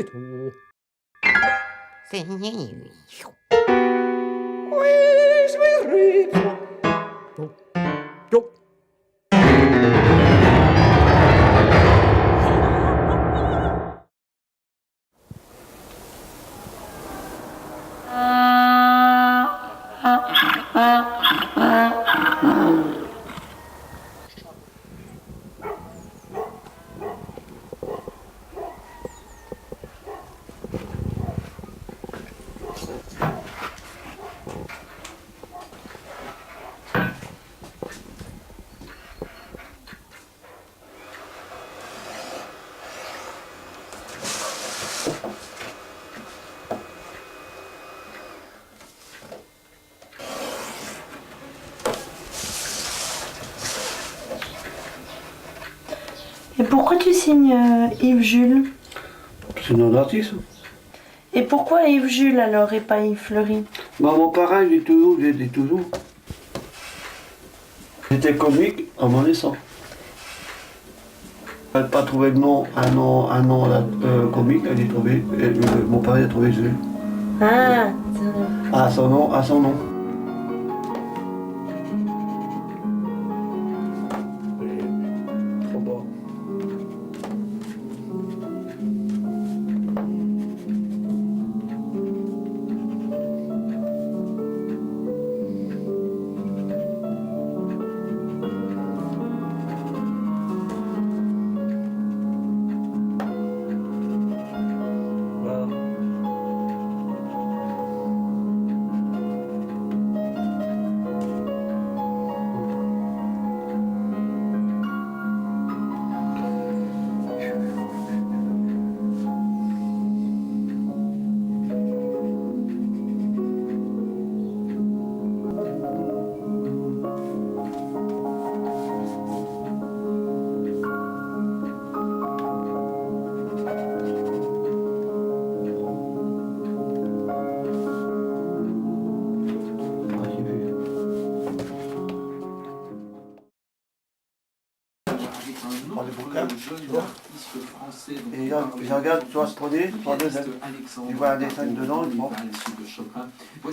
tout. C'est Et pourquoi tu signes Yves Jules? C'est nom d'artiste. Et pourquoi Yves Jules alors et pas Yves Fleury? Bah, mon parrain, j'ai dit toujours. J'étais comique à mon naissance. Elle n'a pas trouvé le nom, un nom comique, elle a trouvé, mon parrain a trouvé Jules. Ah, À son nom. Trop beau. Voilà. Dans les bouquins, tu vois. Et je regarde, tu vois, ce produit, tu vois un dessin dedans, bon.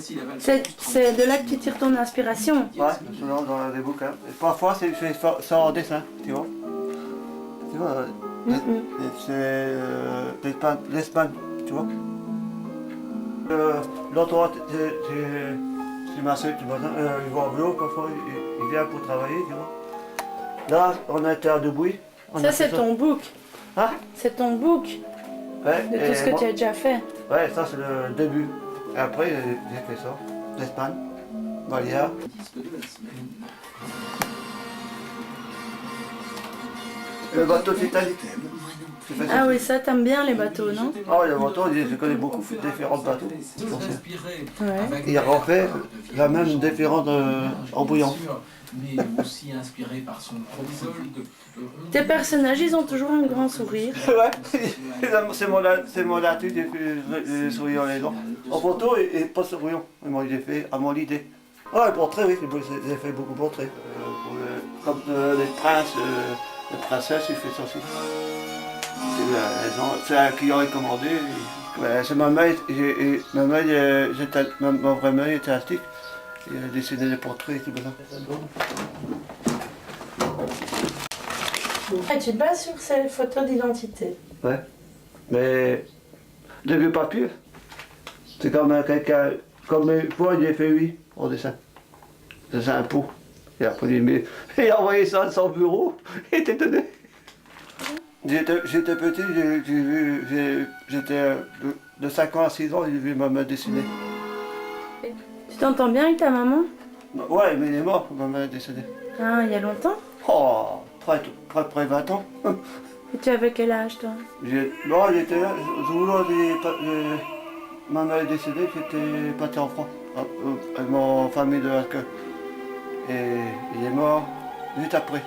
c'est de là que tu tires ton inspiration. Ouais, souvent dans les bouquins. Et parfois, c'est ça en dessin, tu vois. Tu vois, c'est l'Espagne, tu vois. L'autre, c'est ma soeur, tu vois, il va au bureau, parfois, il vient pour travailler, tu vois. Là, on a été à Debouy. Ça, c'est ton book. Hein? C'est ton book Ouais, de tout ce que tu as déjà fait. Ouais, ça c'est le début. Et après, j'ai fait ça. L'Espagne, Balear. Le bateau Titanic. Ah oui, ça, t'aimes bien les bateaux, non? Ah oui, le bateau, je connais beaucoup de différents bateaux. Ouais. Il refait la même différente en bouillant. Mais aussi inspiré par son propre Tes personnages, ils ont toujours un grand sourire. Ouais, c'est mon attitude, j'ai fait le sourire les dents. En photo, et pas souriant. Moi, j'ai fait à mon idée. Ah, les portraits, oui, j'ai fait beaucoup de portraits. Comme les princes, les princesses, j'ai fait ça aussi. C'est un client recommandé. C'est ma mère, ma vraie mère était artistique. Il a dessiné des portraits et tout ça. Ah, tu te bases sur ces photos d'identité. Ouais. Mais des vieux papiers. C'est comme quelqu'un. Comme moi, j'ai fait 8 en dessin. Dessin un pot. Et après, il a envoyé ça à son bureau. Il était étonné. J'étais petit, j'étais de 5 ans à 6 ans, j'ai vu ma main dessiner. Tu t'entends bien avec ta maman? Ouais, mais il est mort, ma main est décédée. Ah, il y a longtemps? Oh, près 20 ans. Et tu avais quel âge, toi? Non, j'étais là, ma mère est décédée, j'étais parti en France, avec mon famille de l'accueil. Et il est mort juste après.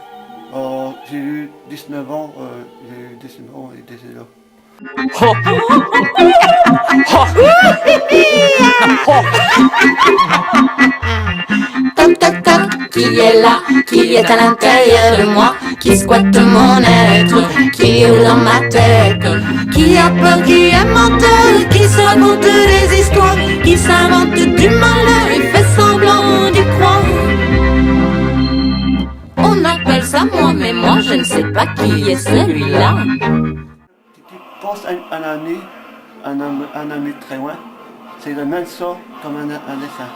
J'ai eu 19 ans, il est décédé là. Toc toc toc, qui est là, qui est à l'intérieur de moi, qui squatte mon être, qui est dans ma tête, qui a peur, qui est mort. raconte des histoires, qui s'invente du malheur et fait semblant d'y croire. On appelle ça moi, mais moi je ne sais pas qui est celui-là. Tu penses à un ami très loin, c'est le même son comme un dessin.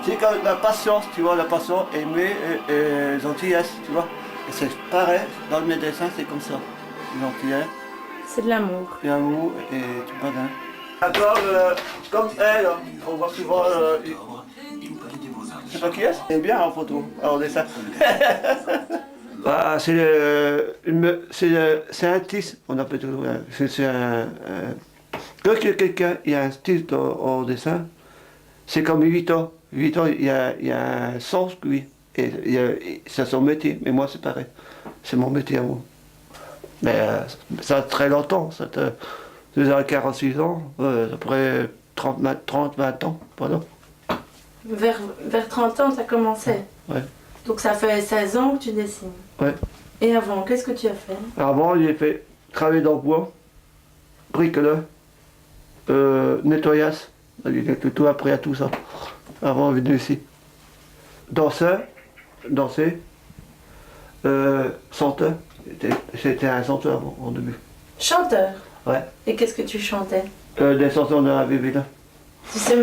C'est comme la patience, tu vois, la patience, aimer et gentillesse, tu vois. Et c'est pareil, dans mes dessins, c'est comme ça. Gentillesse, C'est de l'amour. l'amour et tout pas bien. D'accord, comme elle, on voit souvent. Je sais pas qui est, c'est bien en photo, en dessin. Bah, c'est un style, on appelle toujours. Quand quelqu'un il y a un style en dessin, c'est comme 8 ans. 8 ans, il y a un sens, lui. Et c'est son métier. Mais moi, c'est pareil. C'est mon métier à moi. Mais ça a très longtemps. Ça a 46 ans, après 30, 20 ans. Voilà. Vers 30 ans, ça commençait. Ouais. Donc ça fait 16 ans que tu dessines. Ouais. Et avant, qu'est-ce que tu as fait? Avant, j'ai fait travail dans le bois, bricoleur, nettoyage. J'ai tout appris à tout ça. Avant de venir ici. Danseur, danser, chanteur. J'étais un chanteur avant, en début. Chanteur. Ouais. Et qu'est-ce que tu chantais? Des chansons de la Bible. Tu sais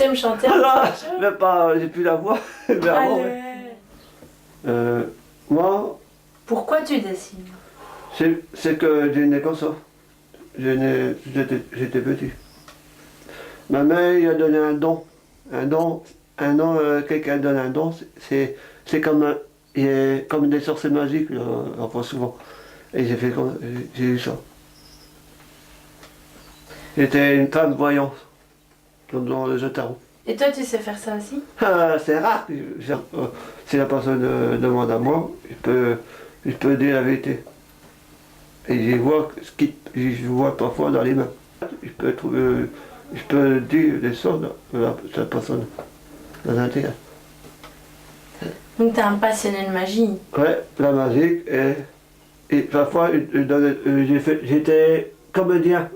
me chanter un Ah, petit peu? mais pas, j'ai plus la voix. Mais avant, ouais. Allez. Moi, Pourquoi tu dessines? c'est que j'ai né comme ça. J'étais petit. Ma mère il a donné un don. Quelqu'un donne un don, c'est comme, comme des sorciers magiques, on voit souvent. Et j'ai eu ça. J'étais une femme voyante, comme dans le jeu de tarot. Et toi, tu sais faire ça aussi? Ah, c'est rare. Si la personne demande à moi, je peux dire la vérité. Et je vois parfois dans les mains. Je peux dire des choses de la personne dans l'intérieur. Donc t'es un passionné de magie. Ouais, la magie et parfois j'étais comédien.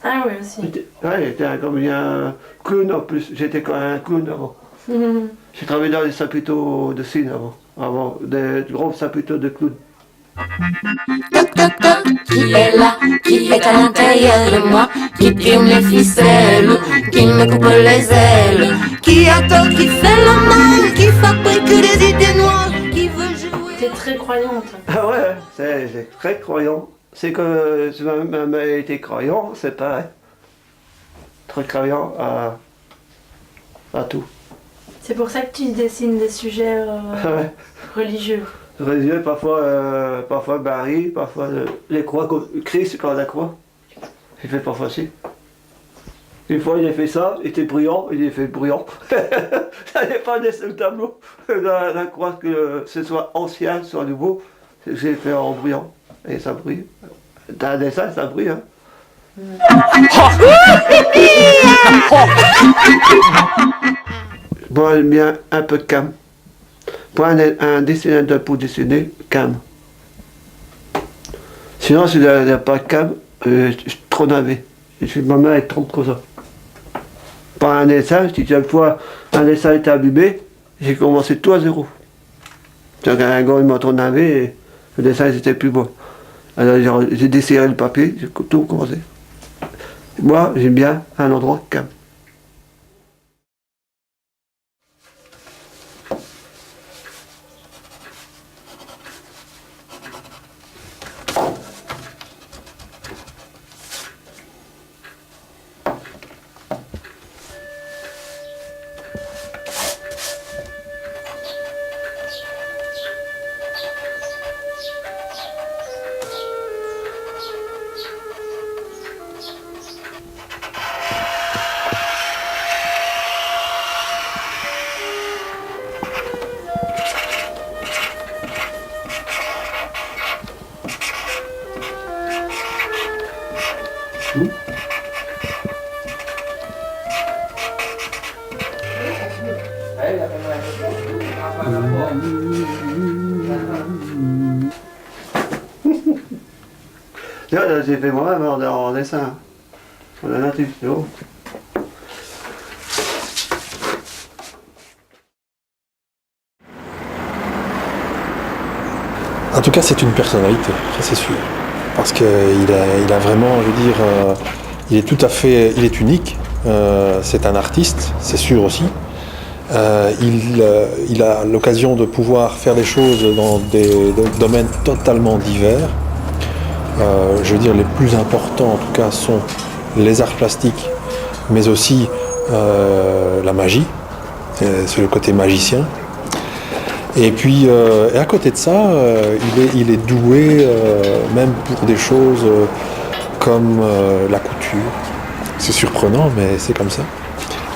Ah oui aussi. J'étais un comédien clown en plus. J'étais quand même un clown avant. J'ai travaillé dans les chapiteaux de Cine avant des gros chapiteaux de clown. Toc toc toc, qui est là, qui est à l'intérieur de moi, qui tire mes ficelles, qui me coupe les ailes, qui attend, qui fait le mal, qui fabrique des idées noires, qui veut jouer. T'es très croyante. Ah ouais, c'est très croyant. C'est que si ma mère était croyant, c'est pareil. Très croyant à tout. C'est pour ça que tu dessines des sujets Ouais. religieux. Religieux, parfois Marie, parfois les croix, Christ quand la croix. J'ai fait parfois aussi. Une fois il a fait ça, il était bruyant, il a fait bruyant. Ça n'est pas laissé le tableau. La croix, que ce soit ancien, soit nouveau, j'ai fait en bruyant. Et ça brille. Dans un dessin, ça brille. Hein. Moi, j'aime bien un peu de calme. Pour un dessinateur pour dessiner, calme. Sinon, si il n'y a pas de calme, je suis trop navé. Ma main est trop comme ça. Par un dessin, si une fois un dessin était abîmé, j'ai commencé tout à zéro. Donc un gars il m'a trop navé et le dessin était plus beau. Alors j'ai desserré le papier, j'ai tout recommencé. Moi, j'aime bien un endroit calme. J'ai fait moi-même en dessin. pour la nature, c'est bon. En tout cas, c'est une personnalité, ça c'est sûr. Parce qu'il a vraiment, je veux dire, il est tout à fait, il est unique. C'est un artiste, c'est sûr aussi. Il a l'occasion de pouvoir faire des choses dans des domaines totalement divers. Je veux dire, les plus importants en tout cas sont les arts plastiques, mais aussi la magie, c'est le côté magicien. Et puis, et à côté de ça, il est doué même pour des choses comme la couture. C'est surprenant, mais c'est comme ça.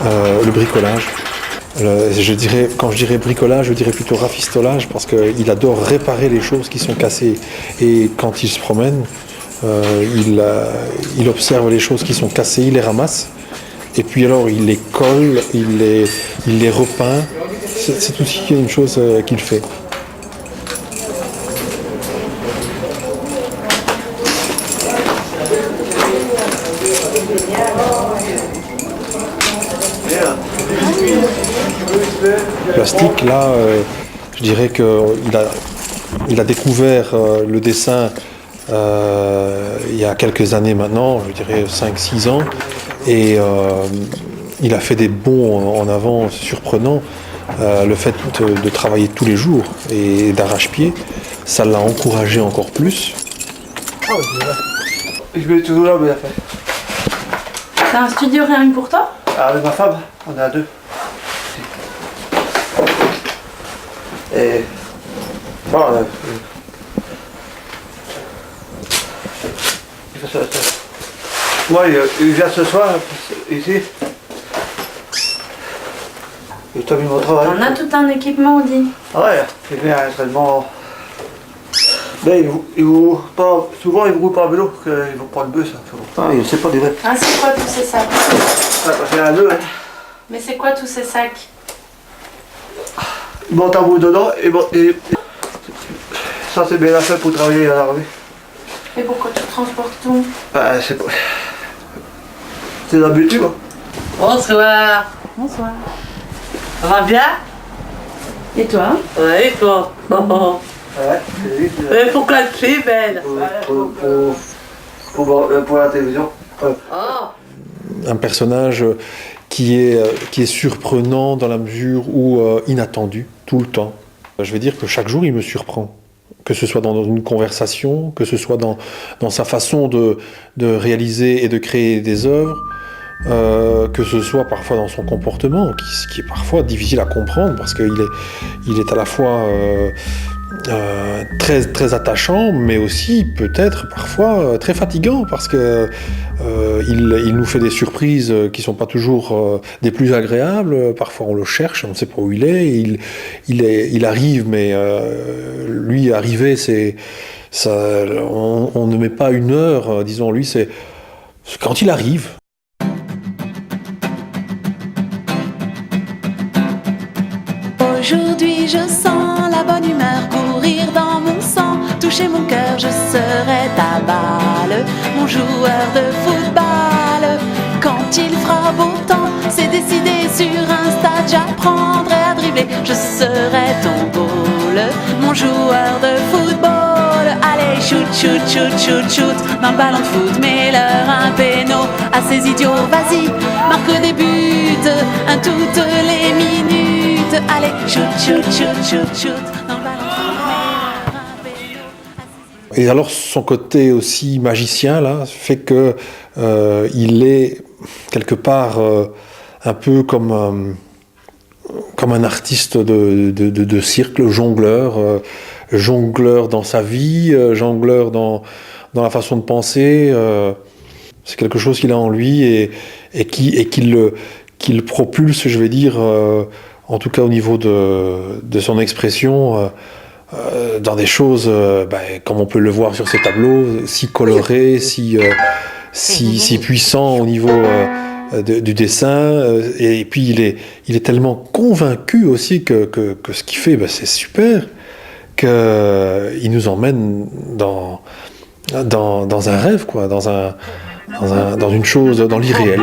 Le bricolage. Quand je dirais bricolage, je dirais plutôt rafistolage, parce qu'il adore réparer les choses qui sont cassées. Et quand il se promène, il observe les choses qui sont cassées, il les ramasse. Et puis alors, il les colle, il les repeint. C'est aussi une chose qu'il fait. Plastique, là, je dirais qu'il a découvert le dessin il y a quelques années maintenant, je dirais 5-6 ans, et il a fait des bonds en avant surprenants. Le fait de travailler tous les jours et d'arrache-pied, ça l'a encouragé encore plus. Je vais toujours là, mais la fait. C'est un studio rien que pour toi? Avec ma femme, on est à deux. Et bon, moi, il vient ce soir, ici. Il t'a mis mon travail. On a tout un équipement, on dit. Ah ouais, il vient à l'entraînement. Mais souvent il ne roule pas à vélo, il ne pas le bus. Ah, il ne sait pas du vrai. Ah, c'est quoi tous ces sacs? C'est un nœud, hein. Mais c'est quoi tous ces sacs? Il monte un bout dedans et ça c'est bien fait pour travailler à l'armée. Et pourquoi tu transportes tout? Bah, c'est l'habitude. Hein. Bonsoir. Bonsoir. Ça va bien? Et toi? Oui, et toi? Ouais, c'est vite. Mais pourquoi tu es belle? Pour la télévision. Ouais. Oh. Un personnage qui est surprenant dans la mesure où inattendu, tout le temps. Je vais dire que chaque jour, il me surprend. Que ce soit dans une conversation, que ce soit dans sa façon de réaliser et de créer des œuvres, que ce soit parfois dans son comportement, qui est parfois difficile à comprendre, parce qu'il est à la fois très, très attachant, mais aussi peut-être parfois très fatigant, parce que il nous fait des surprises qui ne sont pas toujours des plus agréables. Parfois on le cherche, on ne sait pas où il est, il arrive, mais lui arriver, on ne met pas une heure, disons, lui c'est quand il arrive. Aujourd'hui je sens la bonne humeur courir dans mon sang, toucher mon cœur, je serai ta balle, mon joueur de football. Quand il fera beau temps, c'est décidé sur un stade, j'apprendrai à dribbler, je serai ton goal, mon joueur de football. Allez, shoot, shoot, shoot, shoot, shoot, dans le ballon de foot, mets-leur un péno à ces idiots, vas-y, marque des buts, toutes les minutes. Allez, shoot, shoot, shoot, shoot, shoot, dans le ballon de foot, mets-leur un péno à ces idiots. Et alors son côté aussi magicien là fait que il est quelque part un peu comme un artiste de cirque, jongleur dans sa vie, jongleur dans la façon de penser. C'est quelque chose qu'il a en lui et qui le propulse, je vais dire, en tout cas au niveau de son expression, dans des choses, comme on peut le voir sur ces tableaux, si colorés, si puissants au niveau du dessin, et puis il est tellement convaincu aussi que ce qu'il fait, c'est super, qu'il nous emmène dans un rêve, quoi, dans dans une chose, dans l'irréel.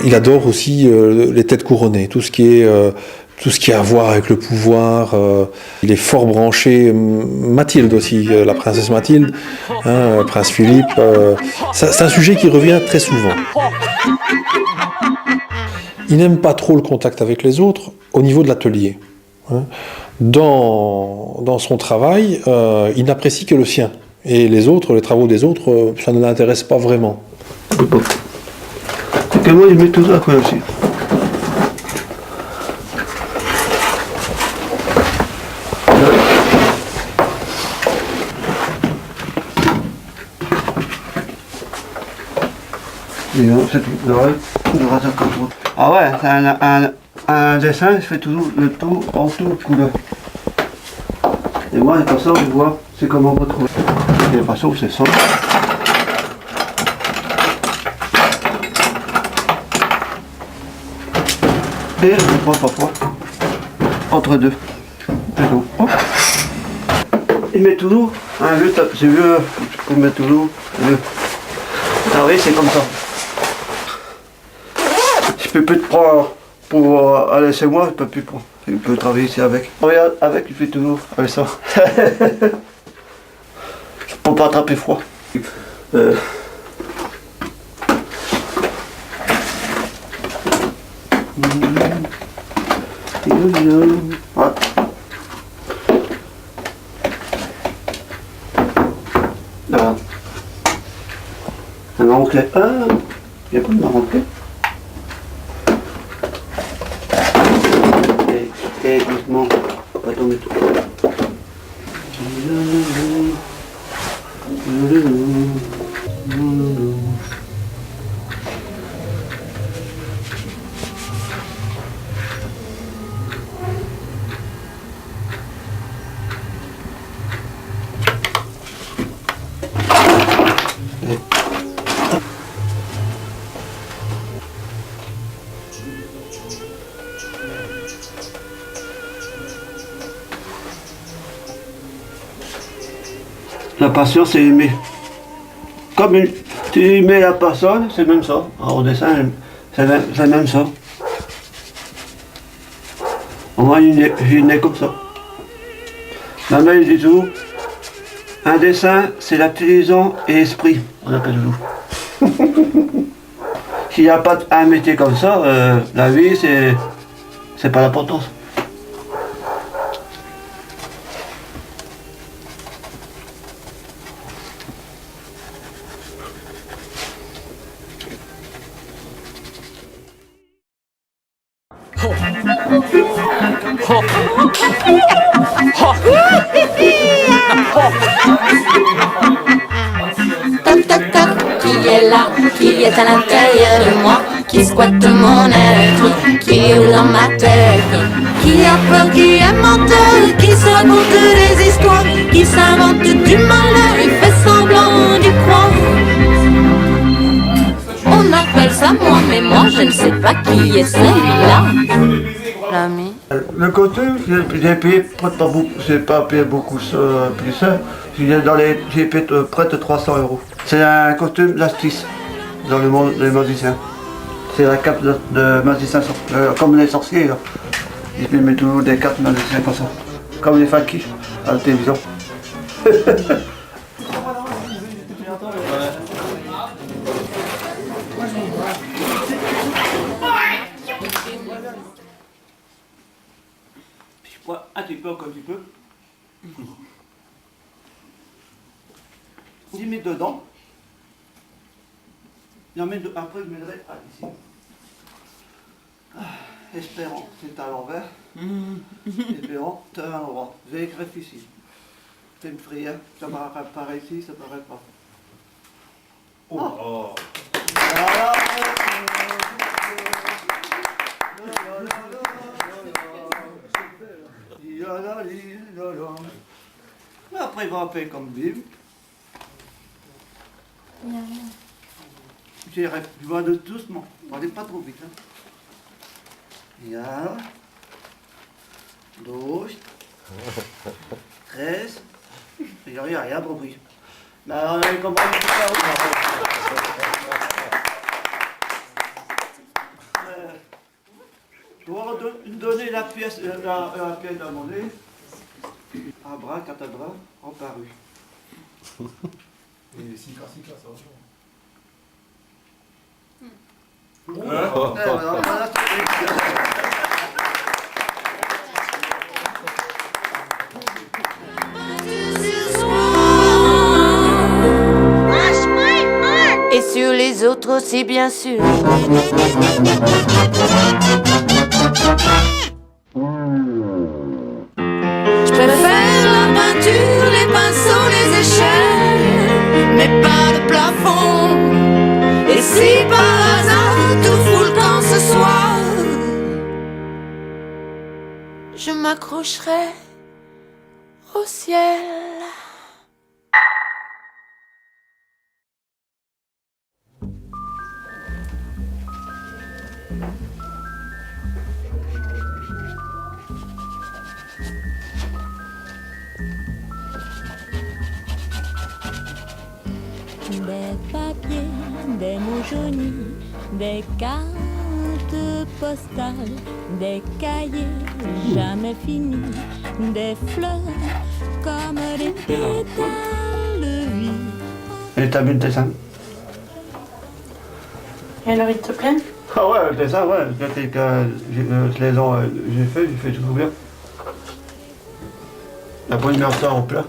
Il adore aussi les têtes couronnées, tout ce qui est à voir avec le pouvoir. Il est fort branché. Mathilde aussi, la princesse Mathilde, hein, prince Philippe. C'est un sujet qui revient très souvent. Il n'aime pas trop le contact avec les autres au niveau de l'atelier. Hein. Dans son travail, il n'apprécie que le sien. Et les autres, les travaux des autres, ça ne l'intéresse pas vraiment. C'est que moi, il met tout ça quoi aussi. Et non, c'est tout. Ah ouais, c'est un dessin, je fais toujours le tout en tout couleur. Et moi, comme ça, je vois, c'est comment retrouver. De toute façon, c'est ça. Et je prends parfois entre deux. Et donc, hop. Il met toujours un vieux, c'est vieux, je peux mettre toujours vieux. Ah oui, c'est comme ça. Je peux plus te prendre pour aller chez moi, je peux plus prendre. Je peux travailler ici avec. Regarde, avec, il fait toujours avec ça. Pour pas attraper froid. Voilà. Voilà. Un marron-clé. Ah, il n'y a pas de marron-clé. Et doucement, on va tomber tout. La passion, c'est aimer. Comme tu aimais la personne, c'est même ça. Alors, au dessin, c'est même ça. Moi, j'ai né comme ça. Ma mère dit toujours, un dessin, c'est l'intelligence et l'esprit, on appelle toujours. S'il n'y a pas un métier comme ça, la vie, c'est pas l'importance. Toc toc toc, qui est là, qui est à l'intérieur de moi, qui squatte mon être, qui est dans ma tête, qui a peur, qui est menteur, qui se raconte des histoires, qui s'invente du malheur, il fait semblant d'y croire. On appelle ça moi, mais moi je ne sais pas qui est celui-là. L'ami. Le costume, j'ai payé pas payé beaucoup plus ça. J'ai payé près de 300 €. C'est un costume d'astuce dans le monde des magiciens. C'est la cape de magicien, comme les sorciers. Là. Ils mettent toujours des capes de magiciens comme ça. Comme les fakis à la télévision. Un petit peu, comme tu peux. J'y mets dedans. Après, je mettrai ici. Espérant, c'est à l'envers. Espérant, c'est à l'endroit. Je vais écrire ici. C'est une prière. Ça paraît ici, ça paraît pas. Oh. Voilà. Mais après, il va appeler comme Bible. Tu vas doucement, allez pas trop vite. Hein. Ja, 2, 3, priori, rien compris. Mais on avait compris tout ça, oui. Je vais vous donner la pièce de la monnaie. Abracadabra, reparu. Et Sika, ça va. Et sur les autres aussi, bien sûr. Je préfère la peinture, les pinceaux, les échelles, mais pas le plafond. Et si par hasard tout fout le camp ce soir, je m'accrocherai au ciel. Des papiers, des mots jaunis, des cartes postales, des cahiers jamais finis, des fleurs comme des pétales de vie. Et t'as vu le dessin? Et alors, il te plaît? Ah ouais, le dessin, ouais. J'ai fait tout bien. La première fois en plat.